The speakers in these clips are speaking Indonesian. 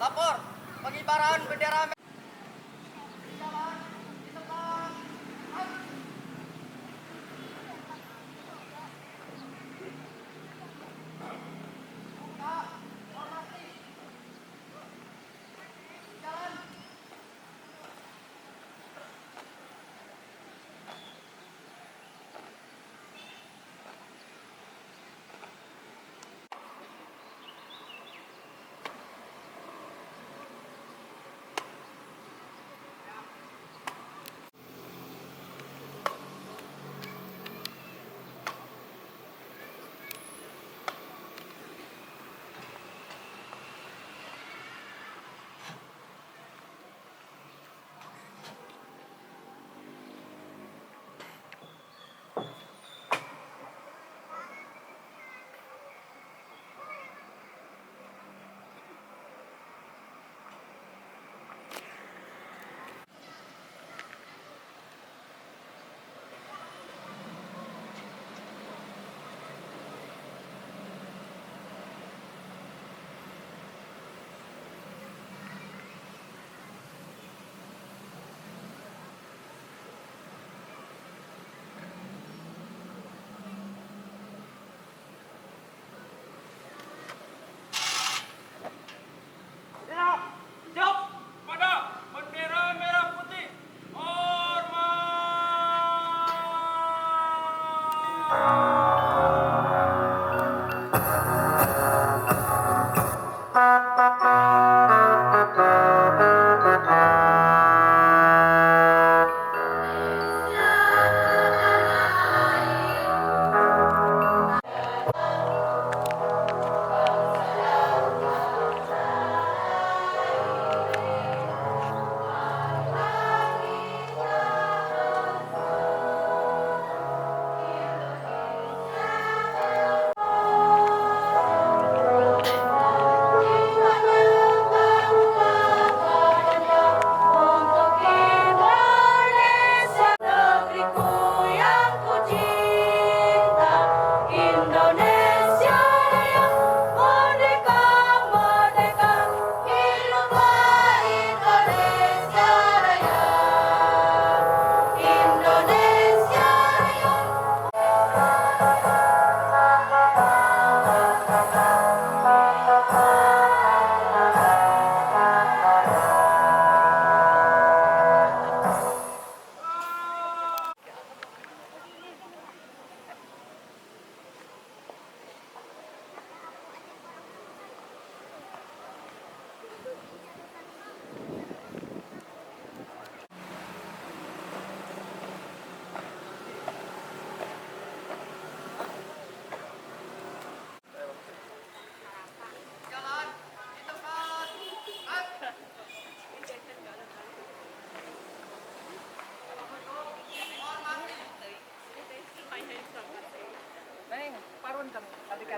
Lapor pengibaran bendera merah.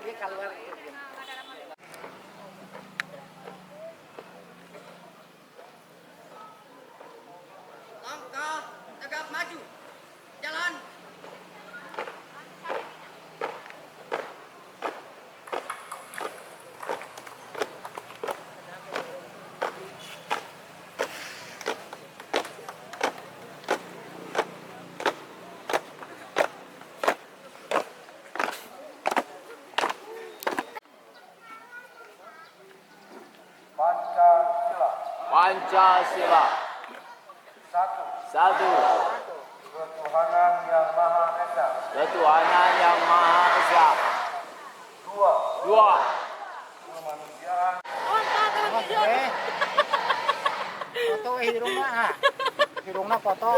Dia keluar. Langkah tegap maju. Jalan. Pancasila. Satu. Ketuhanan Yang Maha Esa. Ketuhanan Yang Maha Esa. Dua. Kemanusiaan. Foto hidungnya foto.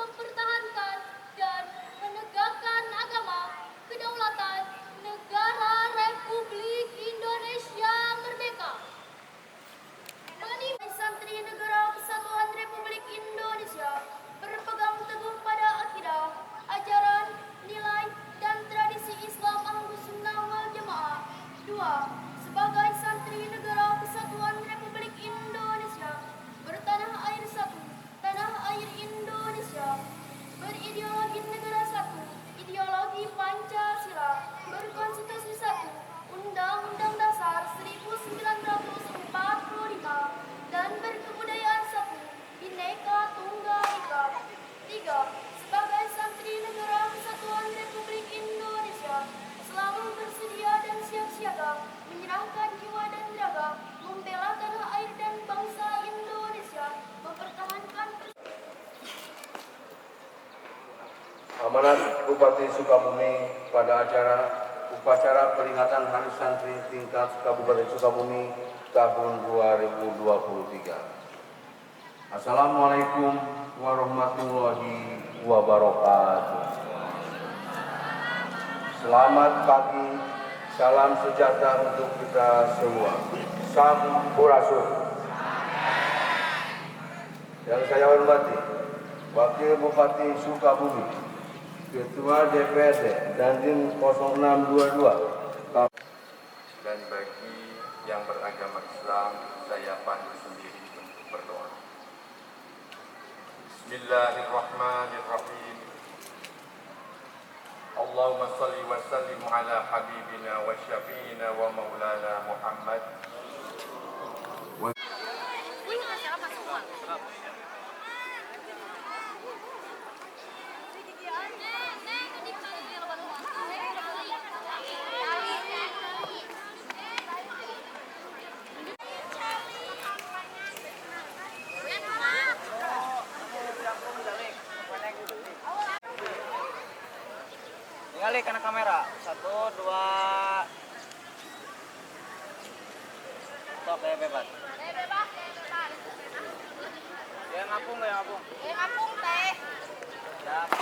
mempertahankan dan menegakkan agama, kedaulatan negara Republik Indonesia Merdeka. Menimba santri negara Kesatuan Republik Indonesia berpegang teguh pada akidah, ajaran, nilai, dan tradisi Islam Ahlus Sunnah wal Jamaah. 2. Sebagai santri negara Kesatuan Republik Indonesia bertanah air satu, tanah air Indonesia, berideologi negara satu, ideologi Pancasila, berkonstitusi satu, Undang-Undang Dasar 1945, dan berkebudayaan satu, Bhinneka Tunggal Ika. 3. Sebagai santri negara Kesatuan Republik Indonesia selalu bersedia dan siap siaga menyerahkan jiwa dan raga membela tanah air dan bangsa Indonesia, mempertahankan Amanat Bupati Sukabumi pada acara upacara peringatan Hari Santri tingkat Kabupaten Sukabumi tahun 2023. Assalamualaikum warahmatullahi wabarakatuh. Selamat pagi, salam sejahtera untuk kita semua. Sampurasun. Yang saya hormati, Wakil Bupati Sukabumi, Ketua DPRD Dandim 0622. Dan bagi yang beragama Islam, saya pandu sendiri untuk berdoa. Bismillahirrahmanirrahim. Allahumma salli wa sallim ala habibina wa syafi'ina wa maulana Muhammad. Tinggali kena kamera. 1, 2. Stop ya bebas. Ya ngapung ya ngapung. ngapung teh. Siap.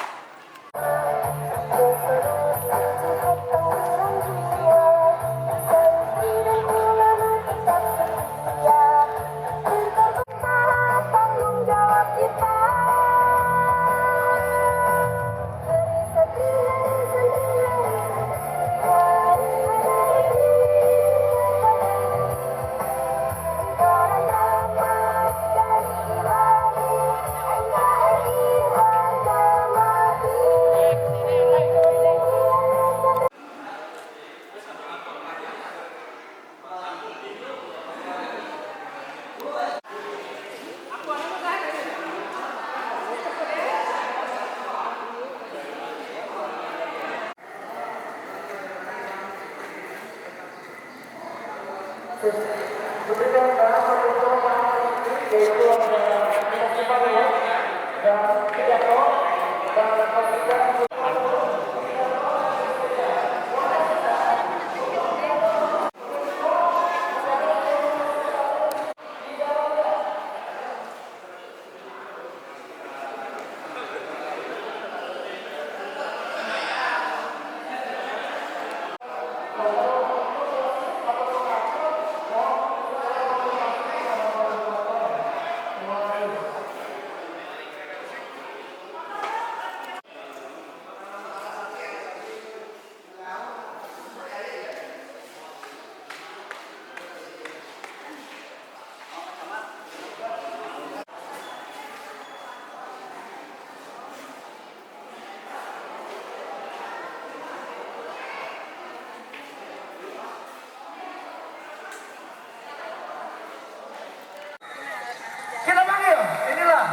Kita panggil, inilah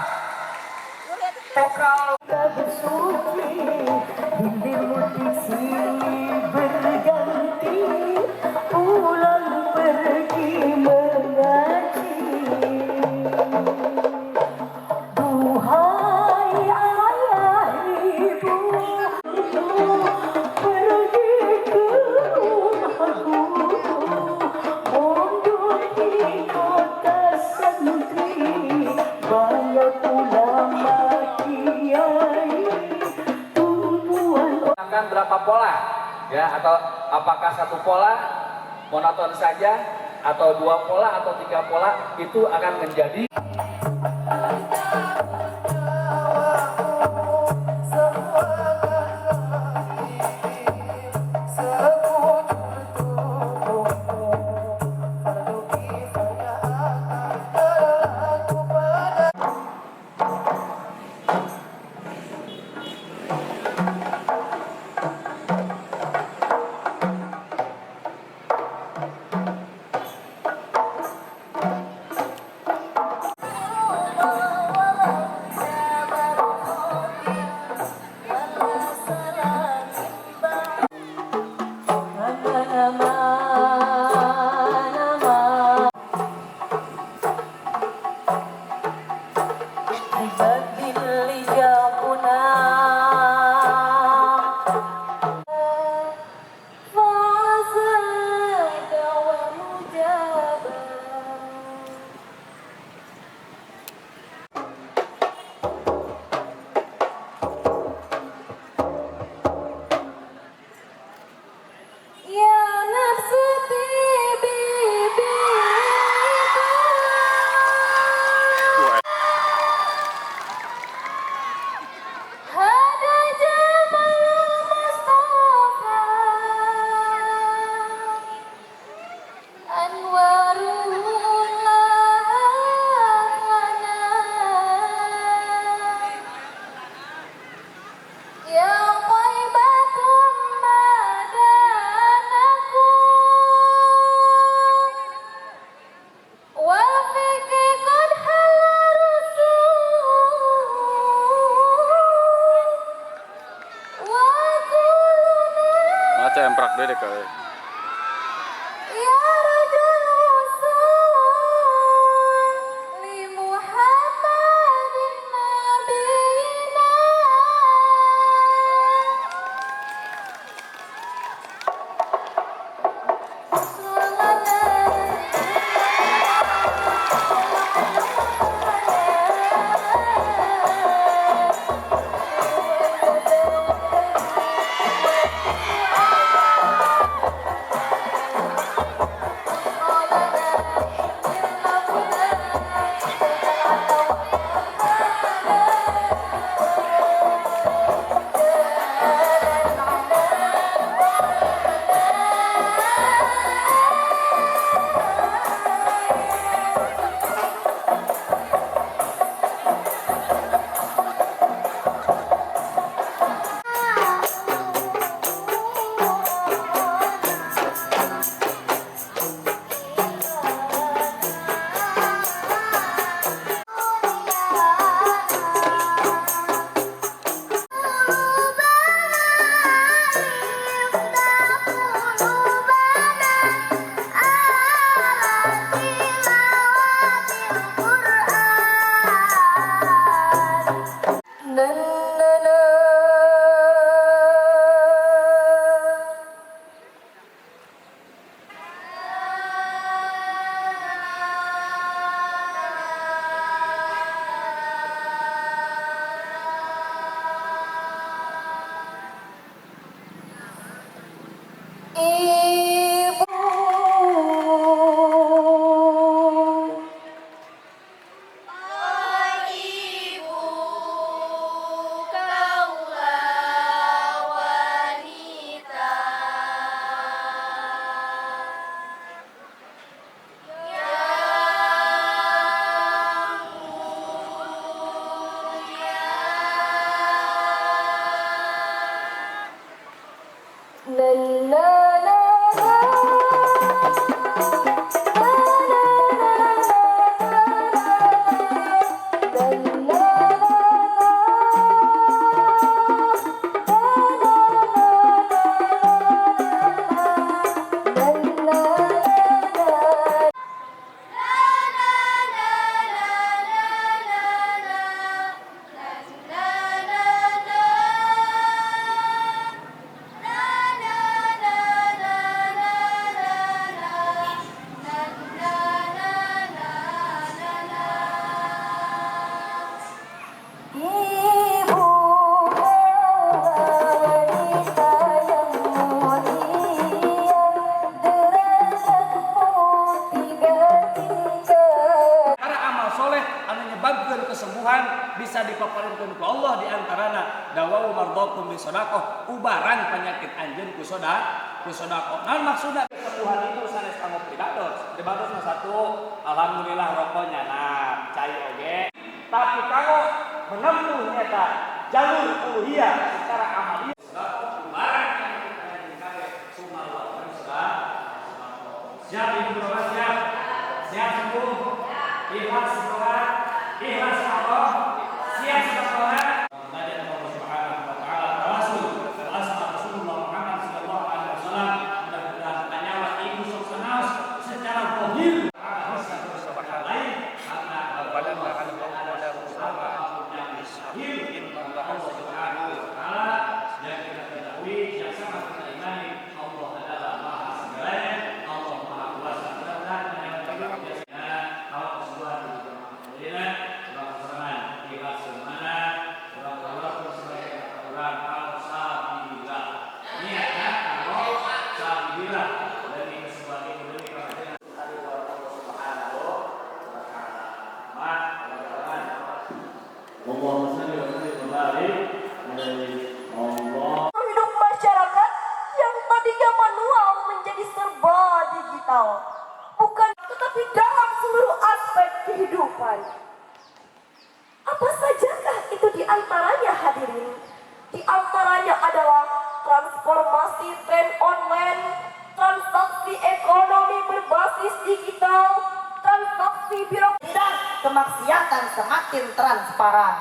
vokal. Bersuci, hilir silih berganti, pulang pergi mengaji. Duhai ayah ibu, pergi ke rumah guru, mondok di kota santri, banyak ulama tumpuan Akan berapa pola ya, atau apakah satu pola monoton saja atau dua pola atau tiga pola, itu akan menjadi Macam yang prak dedek kayak. Hey bisa dipaparinkeun ku Allah di antarana dawau mardokum bi sedekah, ubaran penyakit anjeun ku sedekah. Naon maksudna? Kebutuhan itu sanes kanggo pribados. Pribados mah satu, alhamdulillah rokoknya nah cai oge. Tapi kanggo menempuh nyata jalur uluhiyah secara amaliyah sedekah ubaran penyakit anjeun kabeh sumallah sedekah. Siap Ibu Bapak, siap? Siap sembuh? Ikhlas sekolah? Ikhlas Allah? Siap sekolah? Nabi Allah Subhanahu wa taala tawasul asma Rasulullah Muhammad sallallahu alaihi wasallam mudah-mudahan nyawa ibu sok senaos secara zahir lain karena badan akan ada usaha yang disahir Allah Subhanahu wa taala yang kita ketahui yang sangat kita imani Allah adalah Maha segalanya, Allah Maha kuasa. Mudah-mudahan yang baik biasanya kalau sesuatu kemudian berpasangan ikhlas semana berapa sebagai aturan kalau sabilah niatnya kalau sabilah dari sebagai dari kerajaan tadi Allah Subhanahu wa taala. Allahumma shalli wa sallim wa barik Allah. Hidup masyarakat yang tadinya manual menjadi serba digital. Bukan, tetapi dalam seluruh aspek kehidupan. Apa sajakah itu di antaranya hadirin? Di antaranya adalah transformasi tren online, transaksi ekonomi berbasis digital, transaksi birokrasi dan kemaksiatan semakin transparan.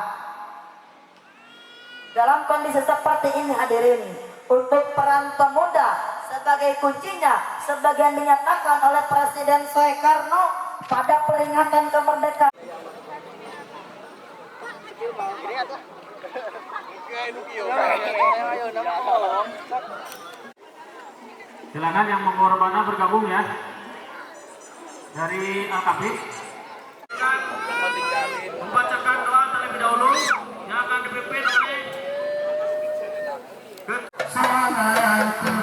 Dalam kondisi seperti ini hadirin, untuk peran pemuda sebagai kuncinya, sebagian dinyatakan oleh Presiden Soekarno pada peringatan kemerdekaan. Silakan yang mau korbannya bergabung ya dari Al-Kabir. Membacakan doa terlebih dahulu yang akan dipimpin oleh Assalamualaikum